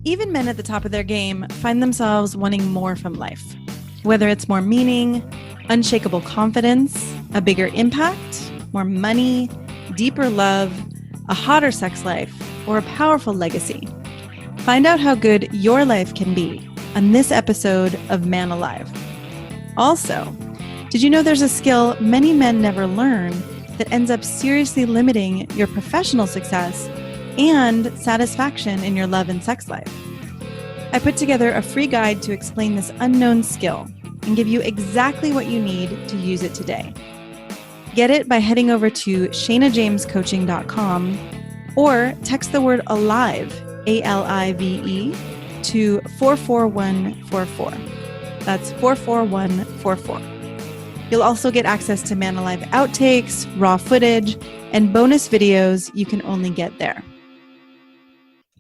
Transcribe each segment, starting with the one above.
Even men at the top of their game find themselves wanting more from life. Whether it's more meaning, unshakable confidence, a bigger impact, more money, deeper love, a hotter sex life, or a powerful legacy. Find out how good your life can be on this episode of Man Alive. Also, did you know there's a skill many men never learn that ends up seriously limiting your professional success and satisfaction in your love and sex life? I put together a free guide to explain this unknown skill and give you exactly what you need to use it today. Get it by heading over to ShaynaJamesCoaching.com or text the word ALIVE, ALIVE, to 44144. That's 44144. You'll also get access to Man Alive outtakes, raw footage, and bonus videos you can only get there.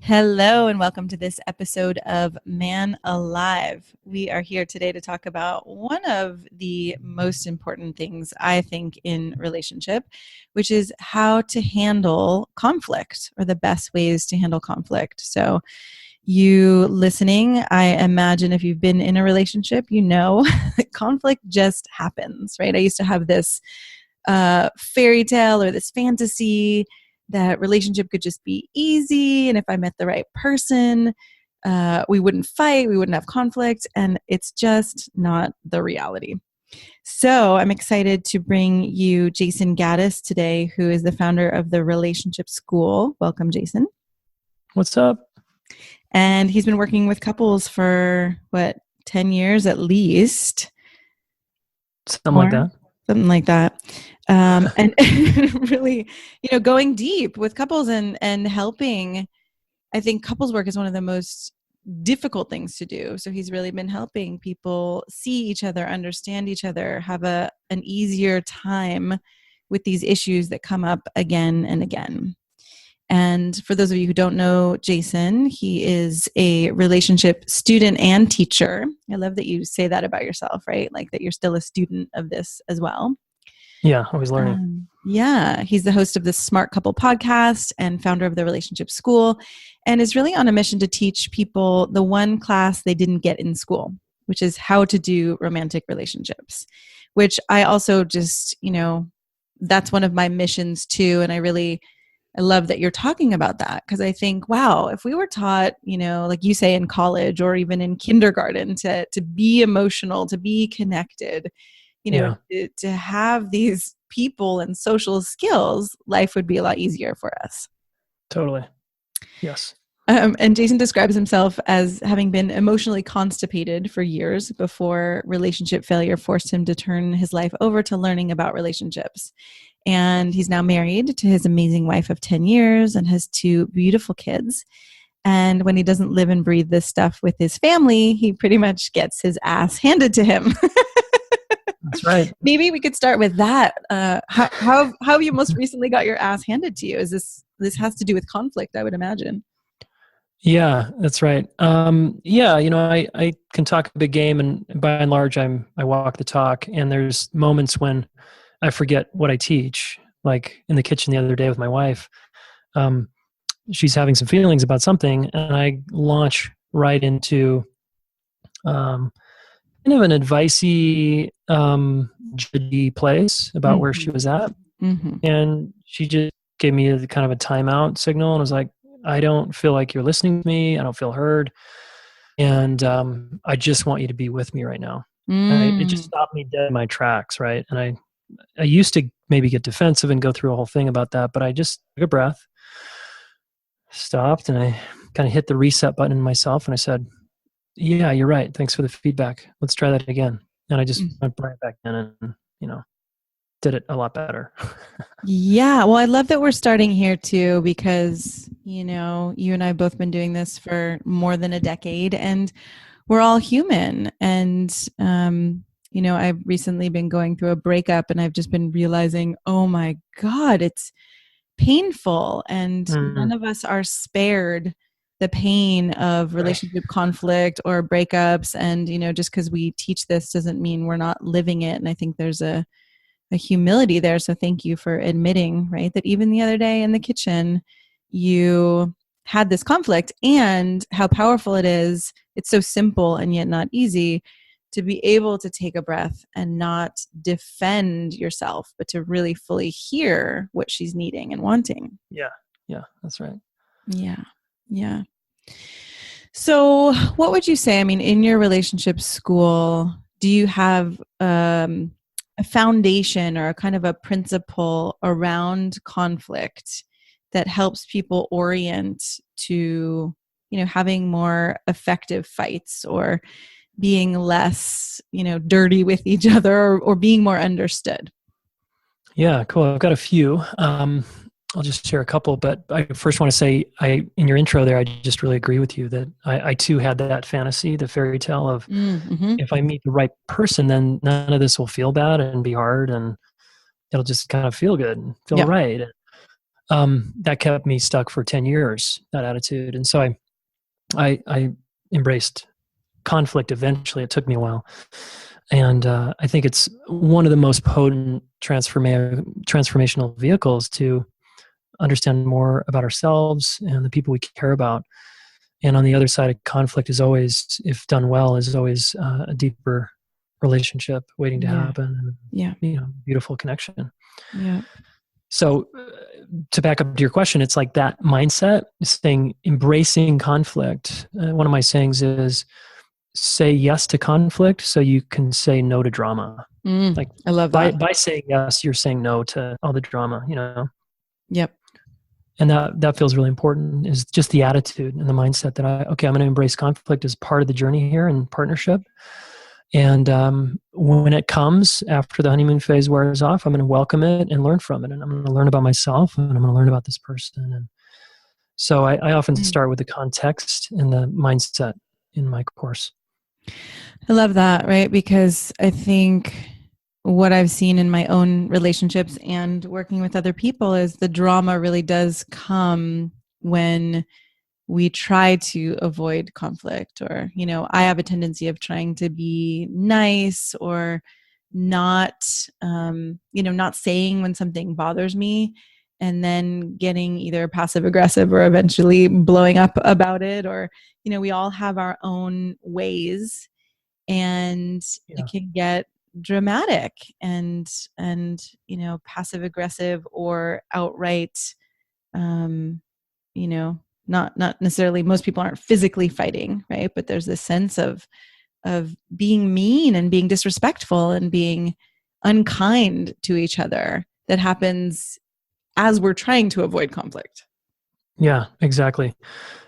Hello, and welcome to this episode of Man Alive. We are here today to talk about one of the most important things, I think, in relationship, which is how to handle conflict, or the best ways to handle conflict. So you listening, I imagine if you've been in a relationship, you know that conflict just happens, right? I used to have this fairy tale or this fantasy that relationship could just be easy, and if I met the right person, we wouldn't fight, we wouldn't have conflict, and it's just not the reality. So I'm excited to bring you Jason Gaddis today, who is the founder of the Relationship School. Welcome, Jason. What's up? And he's been working with couples for, 10 years at least? Something like that. Something like that. And really, going deep with couples and helping. I think couples work is one of the most difficult things to do. So he's really been helping people see each other, understand each other, have an easier time with these issues that come up again and again. And for those of you who don't know Jason, he is a relationship student and teacher. I love that you say that about yourself, right? Like that you're still a student of this as well. Yeah, always learning. He's the host of the Smart Couple podcast and founder of the Relationship School, and is really on a mission to teach people the one class they didn't get in school, which is how to do romantic relationships, which I also just, that's one of my missions too. And I love that you're talking about that, because I think, wow, if we were taught, like you say in college or even in kindergarten to be emotional, to be connected, to have these people and social skills, life would be a lot easier for us. Totally. Yes. And Jason describes himself as having been emotionally constipated for years before relationship failure forced him to turn his life over to learning about relationships. And he's now married to his amazing wife of 10 years and has 2 beautiful kids. And when he doesn't live and breathe this stuff with his family, he pretty much gets his ass handed to him. That's right. Maybe we could start with that. How have you most recently got your ass handed to you? Is this has to do with conflict, I would imagine. Yeah, that's right. I can talk a big game, and by and large, I walk the talk. And there's moments when I forget what I teach. Like in the kitchen the other day with my wife, she's having some feelings about something, and I launch right into kind of an advicey, judgy place about where she was at. Mm-hmm. And she just gave me a kind of a timeout signal and was like, I don't feel like you're listening to me. I don't feel heard. And I just want you to be with me right now. It just stopped me dead in my tracks, right? And I used to maybe get defensive and go through a whole thing about that, but I just took a breath, stopped, and I kind of hit the reset button in myself, and I said, yeah, you're right. Thanks for the feedback. Let's try that again. And I just went right back in and, did it a lot better. Yeah. Well, I love that we're starting here too, because, you and I have both been doing this for more than a decade, and we're all human. And, I've recently been going through a breakup, and I've just been realizing, oh my God, it's painful. And none of us are spared the pain of relationship conflict or breakups. And, just because we teach this doesn't mean we're not living it. And I think there's a humility there. So thank you for admitting, right, that even the other day in the kitchen, you had this conflict, and how powerful it is. It's so simple and yet not easy to be able to take a breath and not defend yourself, but to really fully hear what she's needing and wanting. Yeah. Yeah. That's right. Yeah. Yeah. So, what would you say? I mean, in your relationship school, do you have a foundation or a kind of a principle around conflict that helps people orient to, having more effective fights, or being less, dirty with each other, or being more understood? Yeah, cool. I've got a few. I'll just share a couple, but I first want to say, in your intro there, I just really agree with you that I too had that fantasy, the fairy tale of Mm-hmm. if I meet the right person, then none of this will feel bad and be hard, and it'll just kind of feel good and feel Yeah. right. That kept me stuck for 10 years, that attitude. And so I embraced conflict eventually. It took me a while. And I think it's one of the most potent transformational vehicles to understand more about ourselves and the people we care about. And on the other side of conflict is always, if done well, is always a deeper relationship waiting to happen. Yeah. Beautiful connection. Yeah. So to back up to your question, it's like that mindset, embracing conflict. One of my sayings is, say yes to conflict so you can say no to drama. Like, I love that. By saying yes, you're saying no to all the drama, Yep. And that feels really important, is just the attitude and the mindset that I'm going to embrace conflict as part of the journey here in partnership. And when it comes after the honeymoon phase wears off, I'm going to welcome it and learn from it. And I'm going to learn about myself, and I'm going to learn about this person. And so I often start with the context and the mindset in my course. I love that, right? Because I think what I've seen in my own relationships and working with other people is the drama really does come when we try to avoid conflict, or, I have a tendency of trying to be nice, or not, not saying when something bothers me, and then getting either passive aggressive or eventually blowing up about it. Or, we all have our own ways, and it can get dramatic and passive aggressive, or outright, not necessarily, most people aren't physically fighting, right? But there's this sense of being mean and being disrespectful and being unkind to each other that happens as we're trying to avoid conflict. Yeah, exactly.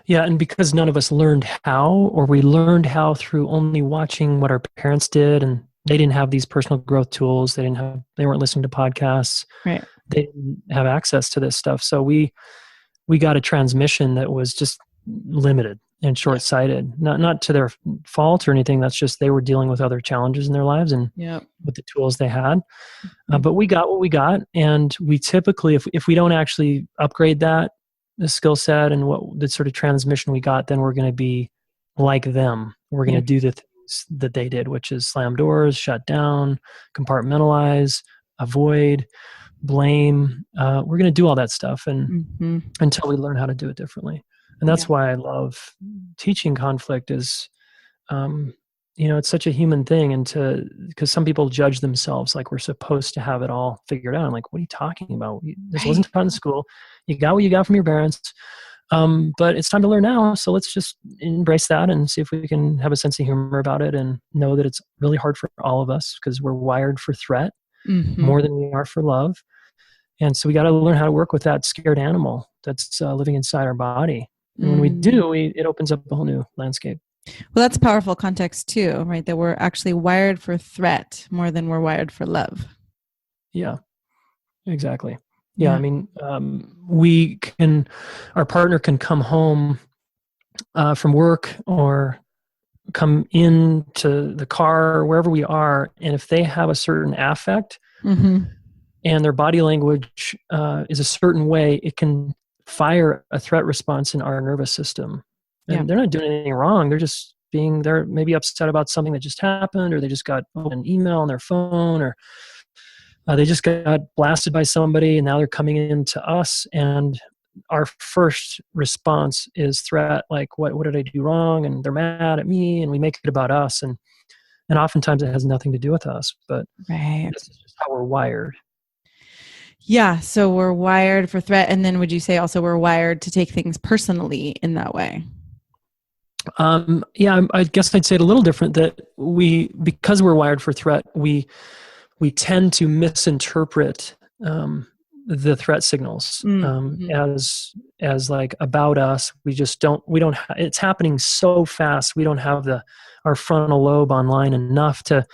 Yeah, and because none of us learned how, or we learned how through only watching what our parents did, and they didn't have these personal growth tools, they weren't listening to podcasts, right? They didn't have access to this stuff. So we got a transmission that was just limited and short-sighted. Not to their fault or anything. That's just they were dealing with other challenges in their lives and with the tools they had. But we got what we got, and we typically, if we don't actually upgrade the skill set and what the sort of transmission we got, then we're going to be like them. We're going to do the things that they did, which is slam doors, shut down, compartmentalize, avoid, blame. We're going to do all that stuff, and until we learn how to do it differently. And that's why I love teaching conflict is, it's such a human thing. And because some people judge themselves like we're supposed to have it all figured out. I'm like, what are you talking about? This wasn't taught in school. You got what you got from your parents. But it's time to learn now. So let's just embrace that and see if we can have a sense of humor about it, and know that it's really hard for all of us because we're wired for threat more than we are for love. And so we got to learn how to work with that scared animal that's living inside our body. And when we do, it opens up a whole new landscape. Well, that's powerful context too, right? That we're actually wired for threat more than we're wired for love. Yeah, exactly. Yeah, I mean, our partner can come home from work or come into the car or wherever we are, and if they have a certain affect and their body language is a certain way, it can fire a threat response in our nervous system. And they're not doing anything wrong. They're maybe upset about something that just happened, or they just got an email on their phone, or they just got blasted by somebody, and now they're coming in to us, and our first response is threat, like what did I do wrong? And they're mad at me, and we make it about us. And oftentimes it has nothing to do with us, but Right. this is just how we're wired. Yeah. So we're wired for threat. And then would you say also we're wired to take things personally in that way? Yeah, I guess I'd say it a little different, that because we're wired for threat, we tend to misinterpret the threat signals Mm-hmm. as like about us. It's happening so fast. We don't have our frontal lobe online enough to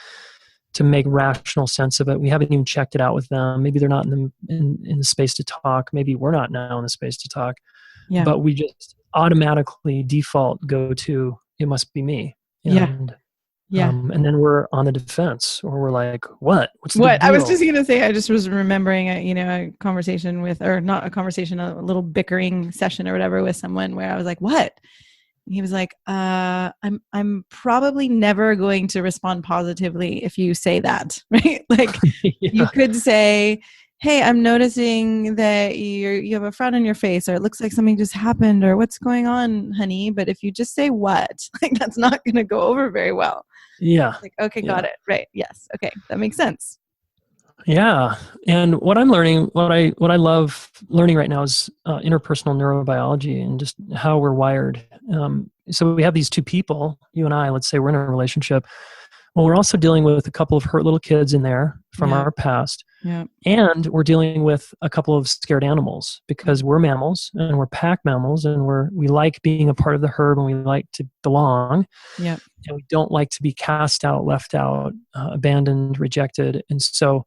make rational sense of it. We haven't even checked it out with them. Maybe they're not in the space to talk. Maybe we're not now in the space to talk. Yeah. But we just automatically default go to, it must be me. Yeah. And Yeah. and then we're on the defense, or we're like, what's the big What I was deal? just going to say, I just was remembering a conversation with, or not a conversation, a little bickering session or whatever with someone where I was like, what? And he was like, I'm probably never going to respond positively if you say that, right? Like Yeah. you could say, hey, I'm noticing that you have a frown on your face, or it looks like something just happened, or what's going on, honey? But if you just say what, like that's not going to go over very well. Yeah. Like, okay, got Yeah. it. Right. Yes. Okay. That makes sense. Yeah. And what I'm learning, what I love learning right now is interpersonal neurobiology and just how we're wired. So we have these two people, you and I, let's say we're in a relationship. Well, we're also dealing with a couple of hurt little kids in there from Yeah. our past. Yeah. And we're dealing with a couple of scared animals, because we're mammals and we're pack mammals, and we like being a part of the herd, and we like to belong. Yeah. And we don't like to be cast out, left out, abandoned, rejected. And so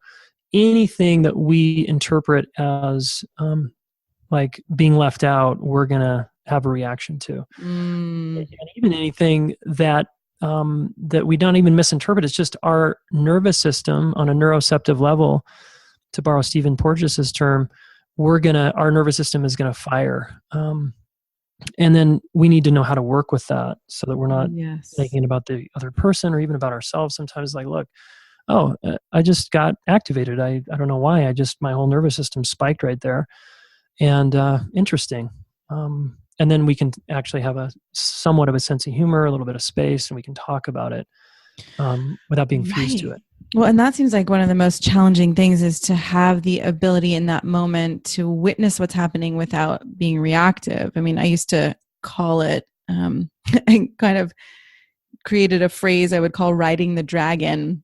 anything that we interpret as like being left out, we're going to have a reaction to. And even anything that we don't even misinterpret, it's just our nervous system on a neuroceptive level, to borrow Stephen Porges's term, our nervous system is going to fire. And then we need to know how to work with that, so that we're not thinking about the other person or even about ourselves. Sometimes, like, look, I just got activated. I don't know why. My whole nervous system spiked right there. And interesting. And then we can actually have somewhat of a sense of humor, a little bit of space, and we can talk about it without being fused to it. Well, and that seems like one of the most challenging things, is to have the ability in that moment to witness what's happening without being reactive. I mean, I used to call it, I kind of created a phrase I would call riding the dragon,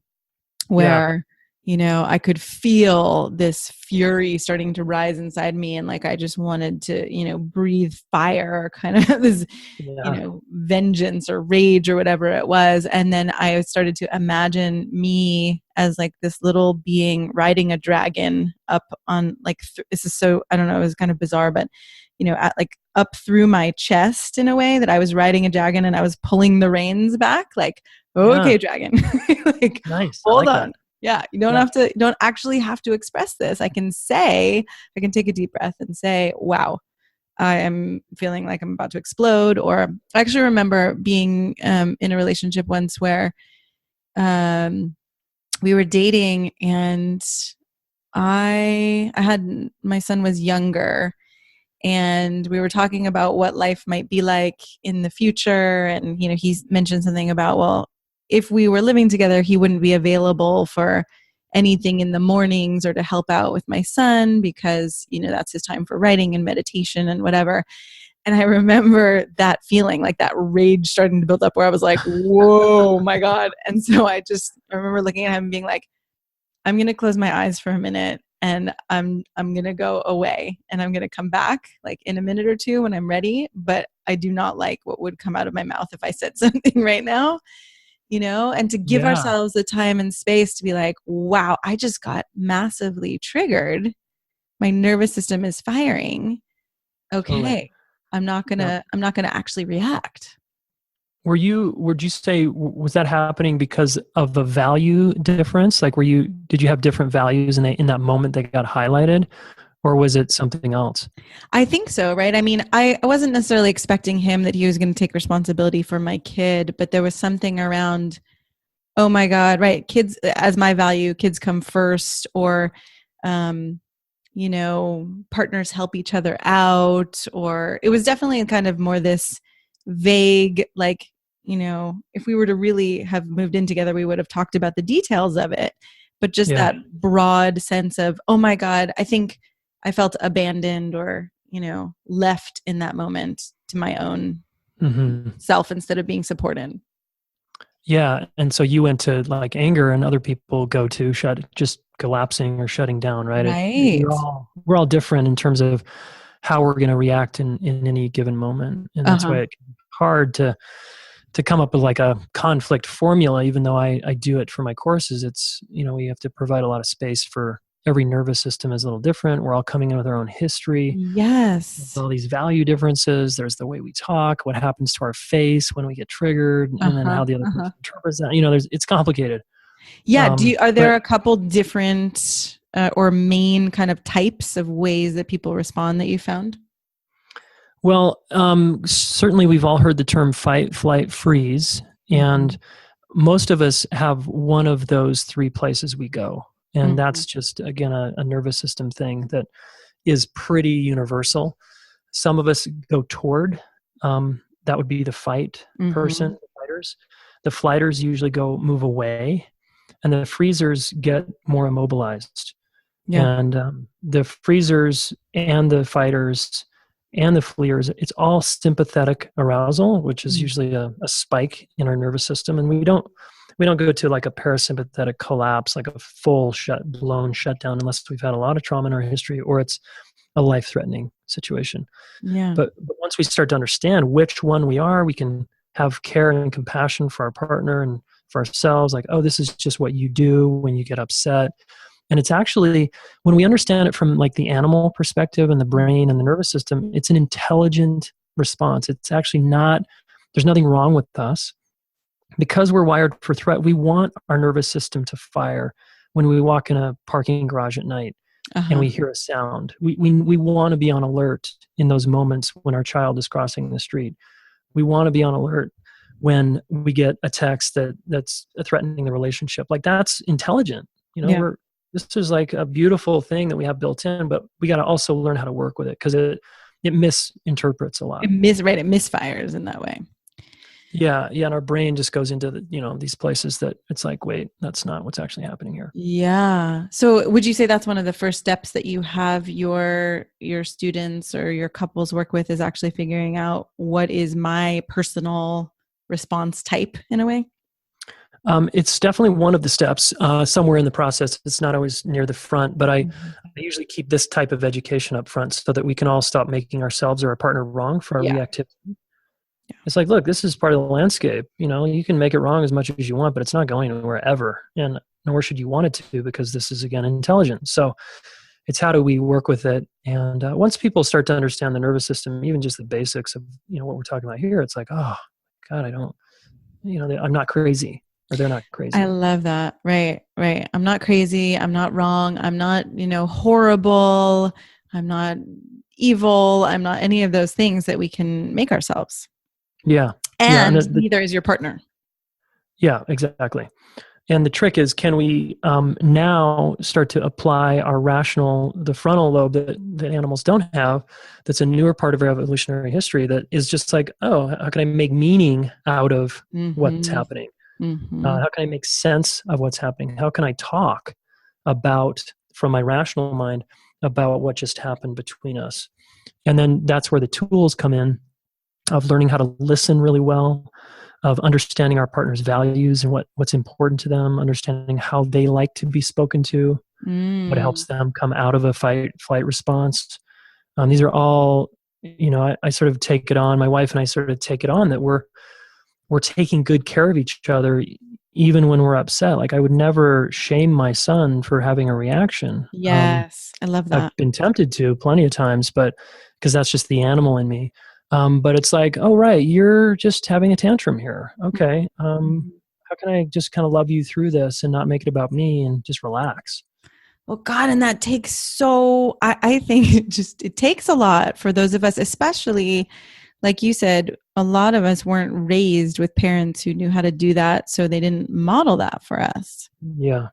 where, I could feel this fury starting to rise inside me. And like, I just wanted to, breathe fire, kind of this, vengeance or rage or whatever it was. And then I started to imagine me as like this little being riding a dragon up on like, this is so, I don't know, it was kind of bizarre, but at like up through my chest in a way that I was riding a dragon, and I was pulling the reins back, like, okay, dragon, like, nice. hold like on. That. Yeah. You don't actually have to express this. I can take a deep breath and say, wow, I am feeling like I'm about to explode. Or I actually remember being in a relationship once where we were dating, and my son was younger, and we were talking about what life might be like in the future. And, he mentioned something about, well, if we were living together, he wouldn't be available for anything in the mornings or to help out with my son, because, that's his time for writing and meditation and whatever. And I remember that feeling, like that rage starting to build up, where I was like, whoa, my God. And so I remember looking at him and being like, I'm going to close my eyes for a minute, and I'm going to go away, and I'm going to come back like in a minute or two when I'm ready. But I do not like what would come out of my mouth if I said something right now, and to give ourselves the time and space to be like, wow, I just got massively triggered. My nervous system is firing. Okay. Totally. I'm not going to actually react. Would you say, was that happening because of a value difference? Like, did you have different values in that moment that got highlighted, or was it something else? I think so, right? I mean, I wasn't necessarily expecting him that he was going to take responsibility for my kid, but there was something around, oh my God, right? Kids, as my value, kids come first, or partners help each other out, or it was definitely kind of more this vague, like, if we were to really have moved in together, we would have talked about the details of it, but just that broad sense of, oh my God, I think I felt abandoned or, left in that moment to my own self instead of being supported. Yeah. And so you went to like anger, and other people go to just collapsing or shutting down, right? Right. We're all different in terms of how we're going to react in any given moment. And that's why it's hard to come up with like a conflict formula, even though I do it for my courses. It's, we have to provide a lot of space for every nervous system is a little different. We're all coming in with our own history. Yes. There's all these value differences. There's the way we talk, what happens to our face when we get triggered, and then how the other person interprets that. It's complicated. Yeah. Are there a couple different or main kind of types of ways that people respond that you found? Well, certainly we've all heard the term fight, flight, freeze, and most of us have one of those three places we go. And that's just, again, a nervous system thing that is pretty universal. Some of us go toward, that would be the fight person, the fighters. The flighters usually move away, and the freezers get more immobilized. Yeah. And the freezers and the fighters and the fleers, it's all sympathetic arousal, which is usually a spike in our nervous system. And we don't go to like a parasympathetic collapse, like a full blown shutdown, unless we've had a lot of trauma in our history or it's a life-threatening situation. Yeah. But once we start to understand which one we are, we can have care and compassion for our partner and for ourselves. Like, oh, this is just what you do when you get upset. And it's actually, when we understand it from like the animal perspective and the brain and the nervous system, it's an intelligent response. It's actually there's nothing wrong with us. Because we're wired for threat, we want our nervous system to fire when we walk in a parking garage at night and we hear a sound. We want to be on alert in those moments when our child is crossing the street. We want to be on alert when we get a text that's threatening the relationship. Like, that's intelligent. This is like a beautiful thing that we have built in, but we got to also learn how to work with it, because it misinterprets a lot. It misfires in that way. Yeah. And our brain just goes into these places that it's like, wait, that's not what's actually happening here. Yeah. So would you say that's one of the first steps that you have your students or your couples work with, is actually figuring out what is my personal response type in a way? It's definitely one of the steps somewhere in the process. It's not always near the front, but I usually keep this type of education up front so that we can all stop making ourselves or our partner wrong for our reactivity. Yeah. It's like, look, this is part of the landscape. You can make it wrong as much as you want, but it's not going anywhere ever. And nor should you want it to, because this is, again, intelligent. So it's how do we work with it? And once people start to understand the nervous system, even just the basics of, what we're talking about here, it's like, oh, God, I'm not crazy. Or they're not crazy. I love that. Right. I'm not crazy. I'm not wrong. I'm not, horrible. I'm not evil. I'm not any of those things that we can make ourselves. Yeah. And neither is your partner. Yeah, exactly. And the trick is, can we now start to apply our the frontal lobe that animals don't have, that's a newer part of our evolutionary history, that is just like, oh, how can I make meaning out of what's happening? How can I make sense of what's happening? How can I talk from my rational mind about what just happened between us? And then that's where the tools come in, of learning how to listen really well, of understanding our partner's values and what's important to them, understanding how they like to be spoken to, what helps them come out of a fight-flight response. These are all, I sort of take it on, my wife and I sort of take it on, that we're taking good care of each other even when we're upset. Like, I would never shame my son for having a reaction. Yes, I love that. I've been tempted to plenty of times, but because that's just the animal in me. But it's like, oh, right, you're just having a tantrum here. Okay. How can I just kind of love you through this and not make it about me and just relax? Well, God, and that takes I think it takes a lot for those of us, especially, like you said, a lot of us weren't raised with parents who knew how to do that, so they didn't model that for us. Yeah.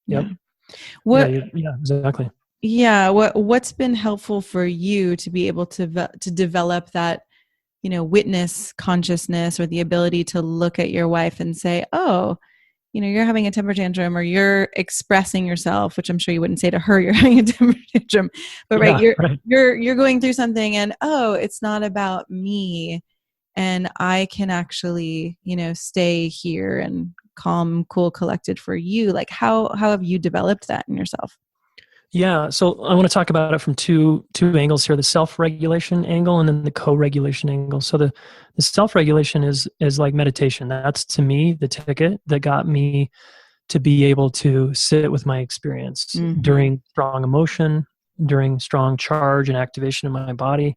Yep. Yeah. Yeah, exactly. Yeah, what's been helpful for you to be able to develop that, witness consciousness, or the ability to look at your wife and say, "Oh, you're having a temper tantrum, or you're expressing yourself," which I'm sure you wouldn't say to her, "You're having a temper tantrum," but right, Yeah, you're right. you're you're going through something, and oh, it's not about me, and I can actually, stay here and calm, cool, collected for you. Like, how have you developed that in yourself? Yeah, so I want to talk about it from two angles here: the self-regulation angle and then the co-regulation angle. So the self-regulation is like meditation. That's to me the ticket that got me to be able to sit with my experience Mm-hmm. during strong emotion, during strong charge and activation in my body.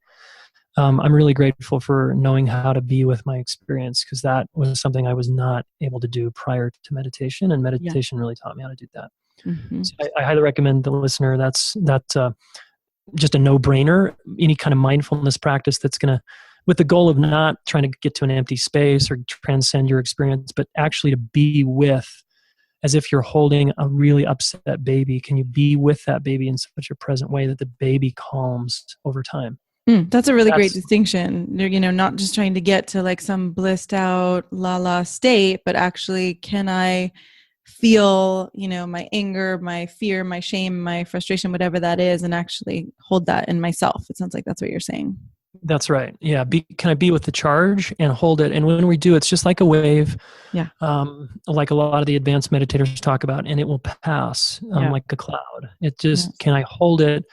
I'm really grateful for knowing how to be with my experience, because that was something I was not able to do prior to meditation, and Yeah. meditation really taught me how to do that. Mm-hmm. So I highly recommend the listener. That's just a no-brainer. Any kind of mindfulness practice that's going to, with the goal of not trying to get to an empty space or transcend your experience, but actually to be with, as if you're holding a really upset baby. Can you be with that baby in such a present way that the baby calms over time? That's a really great That's distinction. Not just trying to get to like some blissed out la la state, but actually, can I feel, my anger, my fear, my shame, my frustration, whatever that is, and actually hold that in myself? It sounds like that's what you're saying. that's right. Yeah. Can I be with the charge and hold it? And when we do, it's just like a wave, Yeah. like a lot of the advanced meditators talk about, and it will pass Yeah. like a cloud. It just, Yes. can I hold it?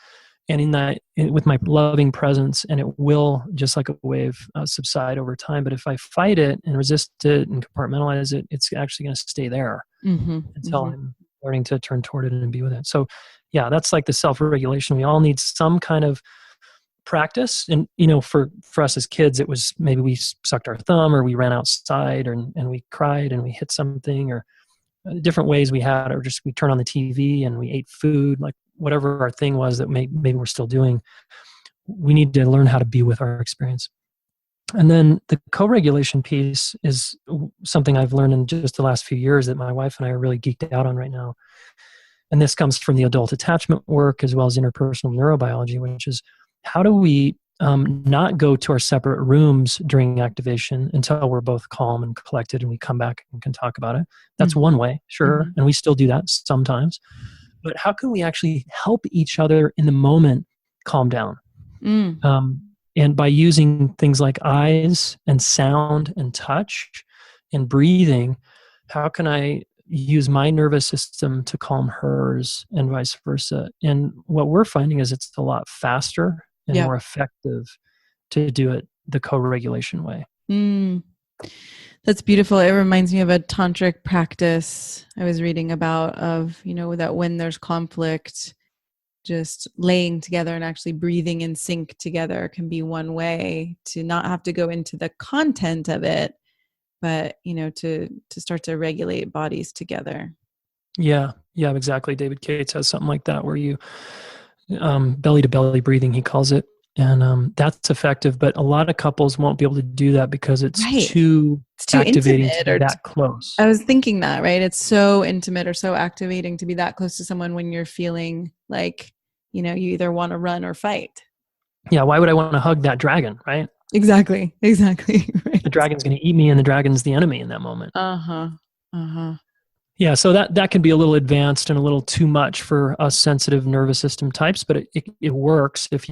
And with my loving presence, and it will, just like a wave, subside over time. But if I fight it and resist it and compartmentalize it, it's actually going to stay there Mm-hmm. until Mm-hmm. I'm learning to turn toward it and be with it. So yeah, that's like the self-regulation. We all need some kind of practice. And for us as kids, it was maybe we sucked our thumb, or we ran outside, and we cried and we hit something, or different ways we had, or just we turned on the TV and we ate food, like whatever our thing was that maybe we're still doing. We need to learn how to be with our experience. And then the co-regulation piece is something I've learned in just the last few years that my wife and I are really geeked out on right now. And this comes from the adult attachment work as well as interpersonal neurobiology, which is, how do we not go to our separate rooms during activation until we're both calm and collected and we come back and can talk about it? That's Mm-hmm. one way, sure. Mm-hmm. And we still do that sometimes. But how can we actually help each other in the moment calm down? Mm. And by using things like eyes and sound and touch and breathing, how can I use my nervous system to calm hers and vice versa? And what we're finding is it's a lot faster and Yeah. more effective to do it the co-regulation way. Mm. That's beautiful. It reminds me of a tantric practice I was reading about, of, that when there's conflict, just laying together and actually breathing in sync together can be one way to not have to go into the content of it, but to start to regulate bodies together. Yeah, yeah, exactly. David Cates has something like that, where you belly to belly breathing, he calls it. And that's effective, but a lot of couples won't be able to do that because it's Right. too It's too activating to intimate, be that close. I was thinking that, right? It's so intimate or so activating to be that close to someone when you're feeling like, you either want to run or fight. Yeah, why would I want to hug that dragon, right? Exactly. Exactly. The Right. dragon's going to eat me, and the dragon's the enemy in that moment. Uh-huh. Uh-huh. Yeah, so that can be a little advanced and a little too much for us sensitive nervous system types, but it works if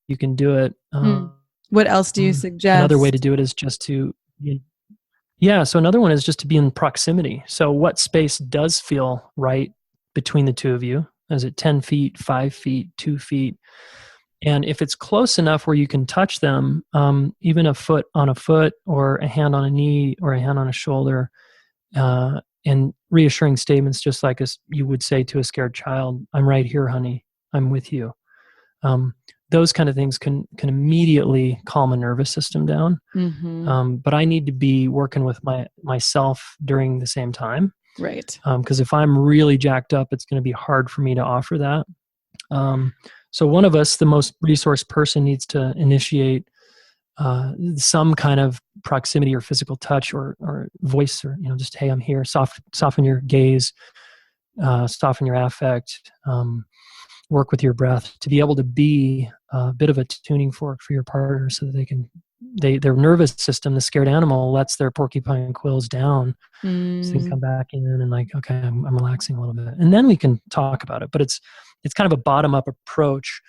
you can do it. Hmm. What else do you Another way suggest? to do it is just to, yeah, so another one is just to be in proximity. So what space does feel right between the two of you? Is it 10 feet, 5 feet, 2 feet? And if it's close enough where you can touch them, even a foot on a foot, or a hand on a knee, or a hand on a shoulder, and reassuring statements, just like you would say to a scared child, "I'm right here, honey. I'm with you." Um, those kind of things can immediately calm a nervous system down. Mm-hmm. But I need to be working with myself during the same time, Right. because if I'm really jacked up, it's going to be hard for me to offer that. So one of us, the most resourced person, needs to initiate some kind of proximity or physical touch, or voice, or just, "Hey, I'm here." Soften your gaze, soften your affect. work with your breath to be able to be a bit of a tuning fork for your partner so that their nervous system, the scared animal, lets their porcupine quills down so they can come back in and like, okay, I'm relaxing a little bit. And then we can talk about it. But it's kind of a bottom-up approach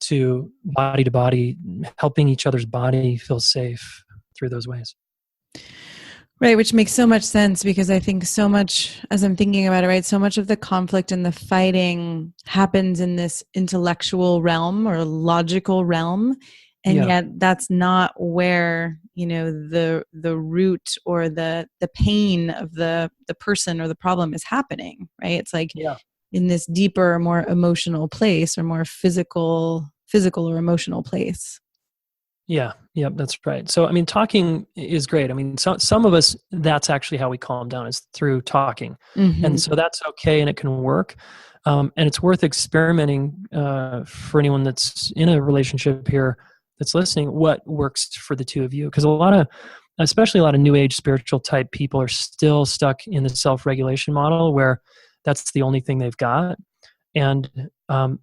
to body, helping each other's body feel safe through those ways. Right, which makes so much sense because I think so much, as I'm thinking about it, right, so much of the conflict and the fighting happens in this intellectual realm or logical realm. And yet that's not where, the root or the pain of the person or the problem is happening, right? It's like in this deeper, more emotional place or more physical or emotional place. Yeah, that's right. So, I mean, talking is great. I mean, some of us, that's actually how we calm down is through talking. Mm-hmm. And so that's okay and it can work. And it's worth experimenting for anyone that's in a relationship here that's listening, what works for the two of you. Because especially a lot of new age spiritual type people are still stuck in the self-regulation model where that's the only thing they've got. And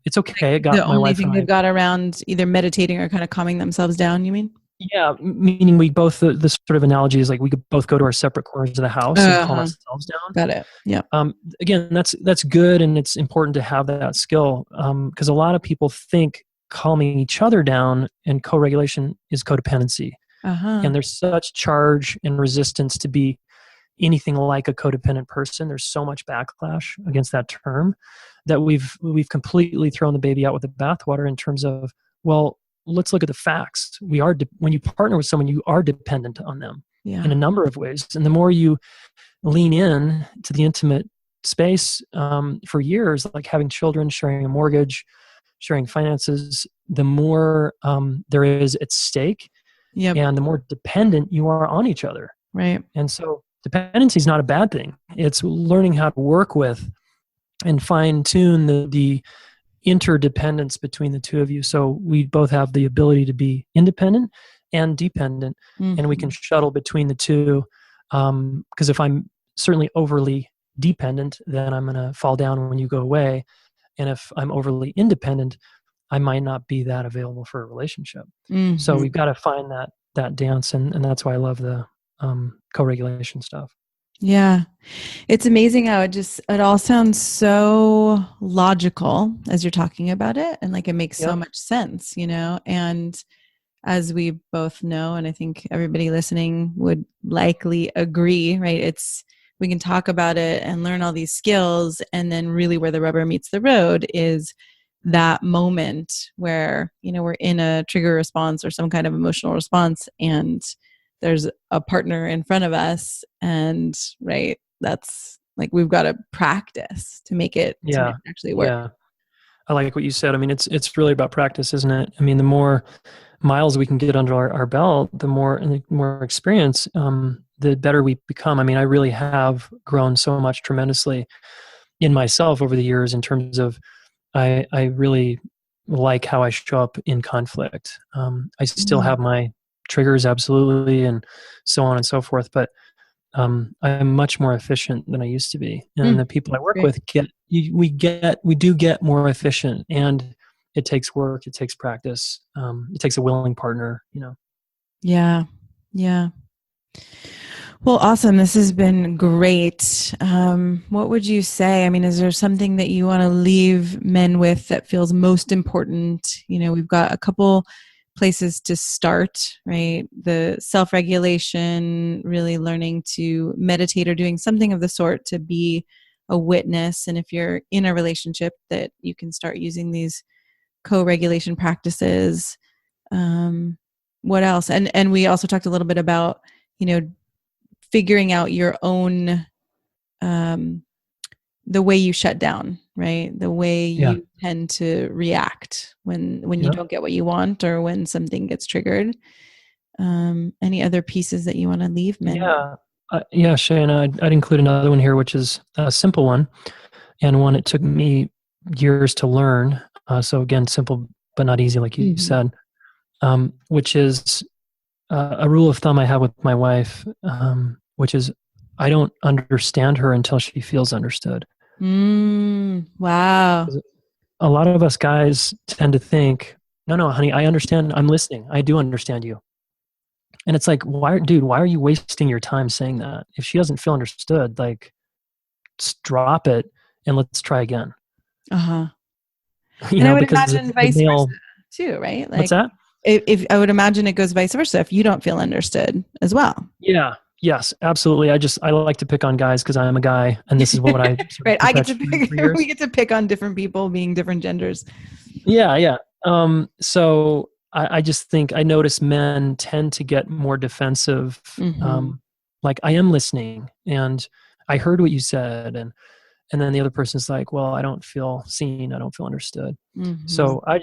it's okay. It got the my only wife thing and they've I. got around either meditating or kind of calming themselves down, you mean? Yeah, meaning we both, the sort of analogy is like we could both go to our separate corners of the house and calm ourselves down. Got it. Yeah. Again, that's good, and it's important to have that skill because a lot of people think calming each other down and co-regulation is codependency. And there's such charge and resistance to be anything like a codependent person. There's so much backlash against that term that we've completely thrown the baby out with the bathwater in terms of, well, let's look at the facts. When you partner with someone, you are dependent on them in a number of ways. And the more you lean in to the intimate space for years, like having children, sharing a mortgage, sharing finances, the more there is at stake and the more dependent you are on each other. Right. And so dependency is not a bad thing. It's learning how to work with and fine tune the interdependence between the two of you. So we both have the ability to be independent and dependent, and we can shuttle between the two. Because if I'm certainly overly dependent, then I'm going to fall down when you go away. And if I'm overly independent, I might not be that available for a relationship. So we've got to find that dance, and that's why I love the co-regulation stuff. Yeah. It's amazing how it all sounds so logical as you're talking about it. And like, it makes so much sense, and as we both know, and I think everybody listening would likely agree, right? We can talk about it and learn all these skills. And then really where the rubber meets the road is that moment where, we're in a trigger response or some kind of emotional response, and there's a partner in front of us, and right, that's like, we've got to practice to make it actually work. Yeah. I like what you said. I mean, it's really about practice, isn't it? I mean, the more miles we can get under our belt, the more experience, the better we become. I mean, I really have grown so much tremendously in myself over the years in terms of I really like how I show up in conflict. I still have my triggers, absolutely, and so on and so forth, but I'm much more efficient than I used to be. And the people I work with we do get more efficient, and it takes work, it takes practice, it takes a willing partner, Yeah. Well, awesome. This has been great. What would you say? I mean, is there something that you want to leave men with that feels most important? We've got a couple places to start, right? The self-regulation, really learning to meditate or doing something of the sort to be a witness. And if you're in a relationship, that you can start using these co-regulation practices. What else? And we also talked a little bit about, figuring out your own, the way you shut down, right? The way you tend to react when you don't get what you want or when something gets triggered. Any other pieces that you want to leave men? Shane, I'd include another one here, which is a simple one, and one it took me years to learn. So again, simple but not easy, like you said, which is a rule of thumb I have with my wife, which is I don't understand her until she feels understood. Wow. a lot of us guys tend to think, no, honey, I understand. I'm listening. I do understand you. And it's like, why are you wasting your time saying that? If she doesn't feel understood, like, just drop it and let's try again. Uh-huh. You And I know, would because imagine the vice versa male, too, right? what's Like that? if I would imagine it goes vice versa if you don't feel understood as well. Yeah. Yes, absolutely. I like to pick on guys because I'm a guy, and this is what I sort of Right. I get to perpetuated pick, for years. we get to pick on different people being different genders. Yeah, yeah. So I just think I notice men tend to get more defensive. Mm-hmm. Like, I am listening, and I heard what you said, and then the other person's like, well, I don't feel seen, I don't feel understood. Mm-hmm. So I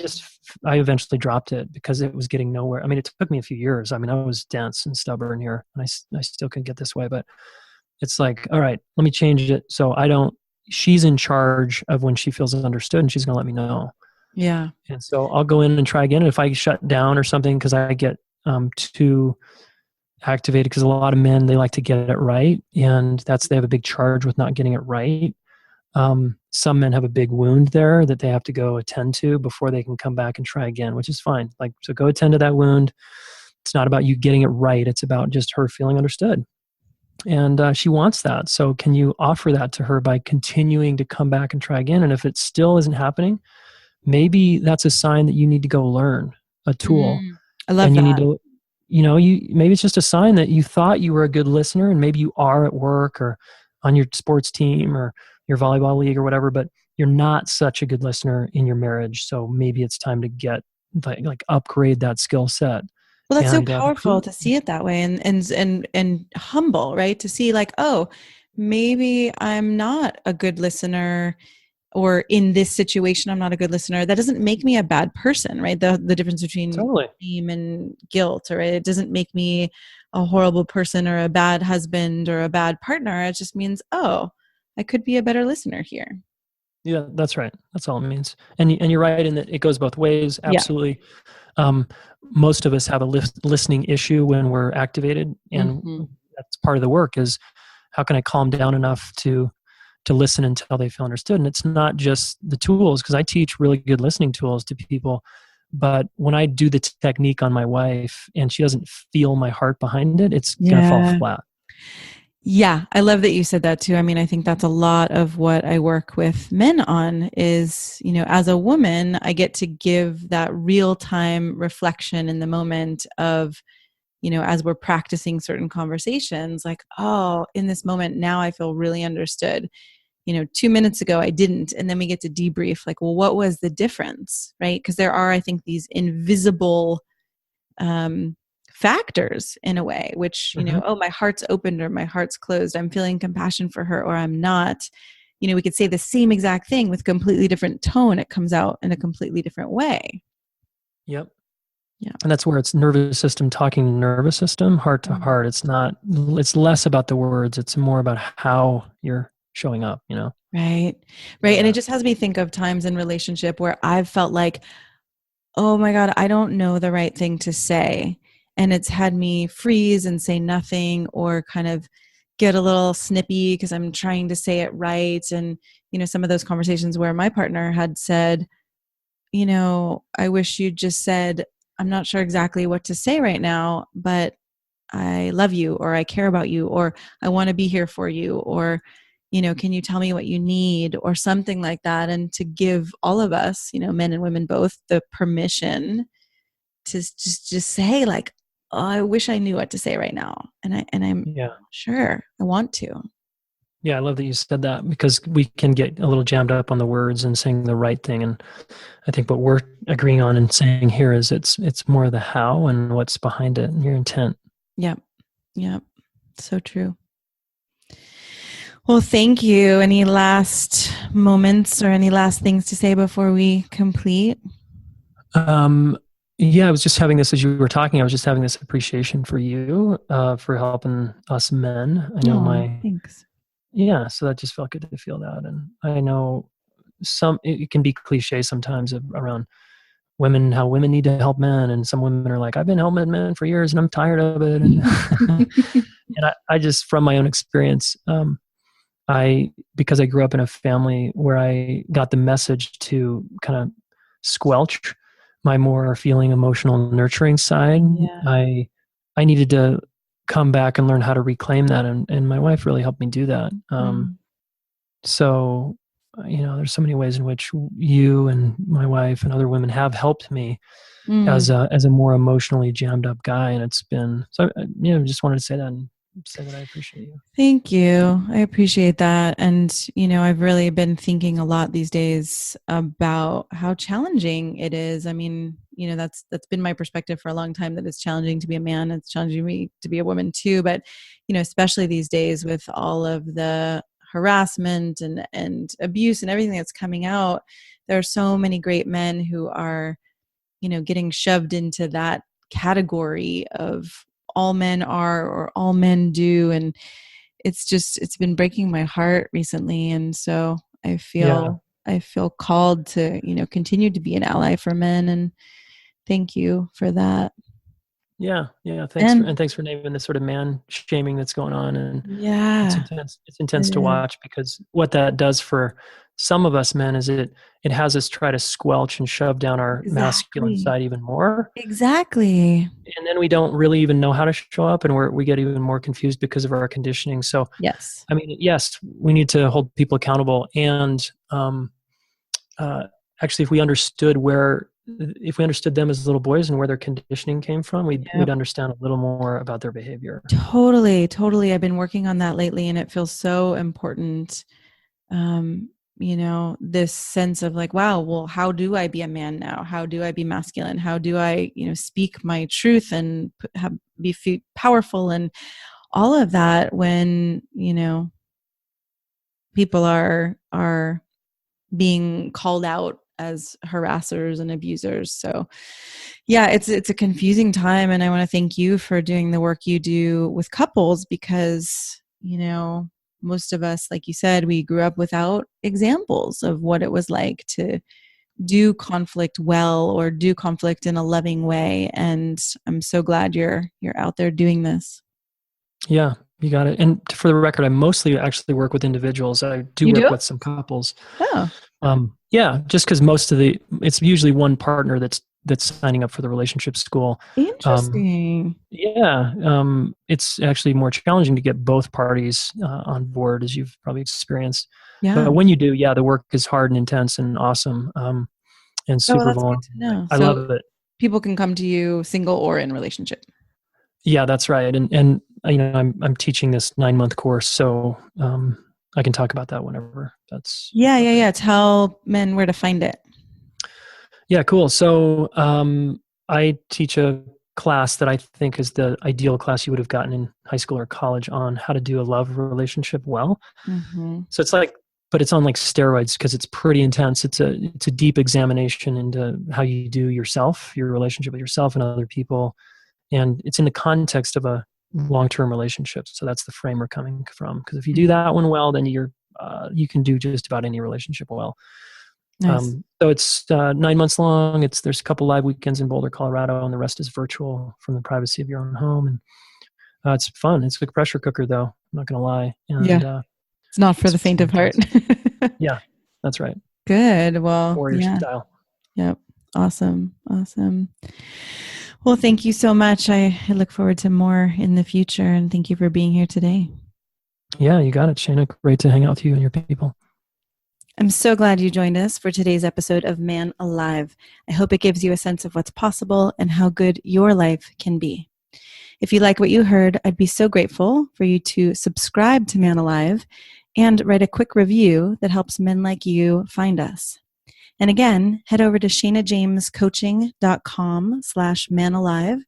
eventually dropped it because it was getting nowhere. I mean, it took me a few years. I mean, I was dense and stubborn here, and I still can get this way, but it's like, all right, let me change it. So I don't, she's in charge of when she feels understood, and she's going to let me know. Yeah. And so I'll go in and try again. And if I shut down or something, because I get too activated, because a lot of men, they like to get it right. And they have a big charge with not getting it right. Some men have a big wound there that they have to go attend to before they can come back and try again, which is fine. Like, so go attend to that wound. It's not about you getting it right. It's about just her feeling understood. And she wants that. So can you offer that to her by continuing to come back and try again? And if it still isn't happening, maybe that's a sign that you need to go learn a tool, I love and you need that. to, maybe it's just a sign that you thought you were a good listener, and maybe you are at work or on your sports team or your volleyball league or whatever, but you're not such a good listener in your marriage. So maybe it's time to get like upgrade that skill set. Well, that's so And powerful to see it that way and humble, right? To see like, oh, maybe I'm not a good listener, or in this situation I'm not a good listener. That doesn't make me a bad person, right? The difference between totally. shame and guilt, or it doesn't make me a horrible person or a bad husband or a bad partner. It just means, oh, I could be a better listener here. Yeah, that's right. That's all it means. And you're right in that it goes both ways. Yeah. Absolutely. Um, Most of us have a listening issue when we're activated, and Mm-hmm. that's part of the work is, how can I calm down enough to listen until they feel understood? And it's not just the tools, because I teach really good listening tools to people, but when I do the technique on my wife and she doesn't feel my heart behind it, it's going to fall Yeah. flat. Yeah, I love that you said that too. I mean, I think that's a lot of what I work with men on is, as a woman, I get to give that real time reflection in the moment of, as we're practicing certain conversations, like, oh, in this moment, now I feel really understood. 2 minutes ago, I didn't. And then we get to debrief, like, well, what was the difference? Right. Because there are, I think, these invisible um, factors in a way, which, Mm-hmm. oh, my heart's opened or my heart's closed. I'm feeling compassion for her or I'm not. We could say the same exact thing with completely different tone. It comes out in a completely different way. Yep. Yeah. And that's where it's nervous system talking to nervous system, heart to heart. It's less about the words. It's more about how you're showing up, Right. Right. And Yeah. it just has me think of times in relationship where I've felt like, oh my God, I don't know the right thing to say. And it's had me freeze and say nothing, or kind of get a little snippy because I'm trying to say it right. And, some of those conversations where my partner had said, I wish you'd just said, I'm not sure exactly what to say right now, but I love you, or I care about you, or I want to be here for you, or, can you tell me what you need, or something like that. And to give all of us, men and women both, the permission to just say like, oh, I wish I knew what to say right now. And I'm Yeah. sure I want to. Yeah, I love that you said that, because we can get a little jammed up on the words and saying the right thing. And I think what we're agreeing on and saying here is it's more the how and what's behind it and your intent. Yep. Yep. So true. Well, thank you. Any last moments or any last things to say before we complete? Yeah, I was just having this as you were talking. I was just having this appreciation for you, for helping us men. I know Oh, thanks. yeah, so that just felt good to feel that. And I know it can be cliche sometimes around women, how women need to help men. And some women are like, I've been helping men for years and I'm tired of it. And, and I just, from my own experience, because I grew up in a family where I got the message to kind of squelch my more feeling, emotional, nurturing side, Yeah. I needed to come back and learn how to reclaim that, and my wife really helped me do that. Mm. So, there's so many ways in which you and my wife and other women have helped me as Mm. a more emotionally jammed up guy, and it's been so. Just wanted to say that and say that I appreciate you. Thank you. I appreciate that. And, I've really been thinking a lot these days about how challenging it is. I mean, that's been my perspective for a long time, that it's challenging to be a man. It's challenging me to be a woman too. But, especially these days with all of the harassment and abuse and everything that's coming out, there are so many great men who are, getting shoved into that category of all men are or all men do. And it's been breaking my heart recently. And so Yeah. I feel called to, continue to be an ally for men. And thank you for that. Yeah. And Thanks for naming the sort of man shaming that's going on, and it's yeah, intense. It's it intense to is. watch, because what that does for some of us men is it has us try to squelch and shove down our masculine Exactly. side even more, Exactly. and then we don't really even know how to show up, and we get even more confused because of our conditioning. So, Yes. I mean, yes, we need to hold people accountable, and uh, actually, if we understood them as little boys and where their conditioning came from, Yep. we'd understand a little more about their behavior. Totally. Totally. I've been working on that lately, and it feels so important. um this sense of like, wow, well, how do I be a man now? How do I be masculine? How do I, speak my truth and be powerful and all of that when, people are being called out as harassers and abusers. So yeah, it's a confusing time, and I want to thank you for doing the work you do with couples, because most of us, like you said, we grew up without examples of what it was like to do conflict well or do conflict in a loving way. And I'm so glad you're out there doing this. Yeah, you got it. And for the record, I mostly actually work with individuals. I do You work do? with some couples. Oh, Yeah, just because it's usually one partner that's signing up for the relationship school. Um, interesting. yeah, it's actually more challenging to get both parties on board, as you've probably experienced. Yeah. But when you do, yeah, the work is hard and intense and awesome, and Oh, well, super that's good vulnerable. to know. I So love it. people can come to you single or in relationship. Yeah, that's right. And I'm teaching this 9-month course, so I can talk about that whenever that's Yeah, yeah, appropriate. yeah. Tell men where to find it. Yeah, cool. So I teach a class that I think is the ideal class you would have gotten in high school or college on how to do a love relationship well. Mm-hmm. So it's like, but it's on like steroids because it's pretty intense. It's a deep examination into how you do yourself, your relationship with yourself and other people, and it's in the context of a long-term relationship. So that's the frame we're coming from. Because if you do that one well, then you can do just about any relationship well. Nice. So it's 9 months long. There's a couple live weekends in Boulder, Colorado, and the rest is virtual from the privacy of your own home. And it's fun. It's like a pressure cooker, though. I'm not going to lie. And Yeah. It's not for the it's faint of heart. intense. Yeah, that's right. Good. Well, Warrior yeah. style. Yep. Awesome. Awesome. Well, thank you so much. I look forward to more in the future. And thank you for being here today. Yeah, you got it, Shayna. Great to hang out with you and your people. I'm so glad you joined us for today's episode of Man Alive. I hope it gives you a sense of what's possible and how good your life can be. If you like what you heard, I'd be so grateful for you to subscribe to Man Alive and write a quick review that helps men like you find us. And again, head over to shanajamescoaching.com/manalive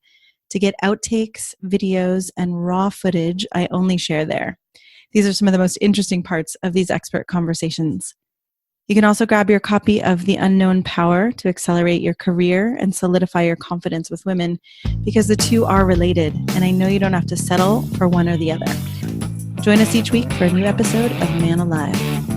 to get outtakes, videos, and raw footage I only share there. These are some of the most interesting parts of these expert conversations. You can also grab your copy of The Unknown Power to accelerate your career and solidify your confidence with women, because the two are related, and I know you don't have to settle for one or the other. Join us each week for a new episode of Man Alive.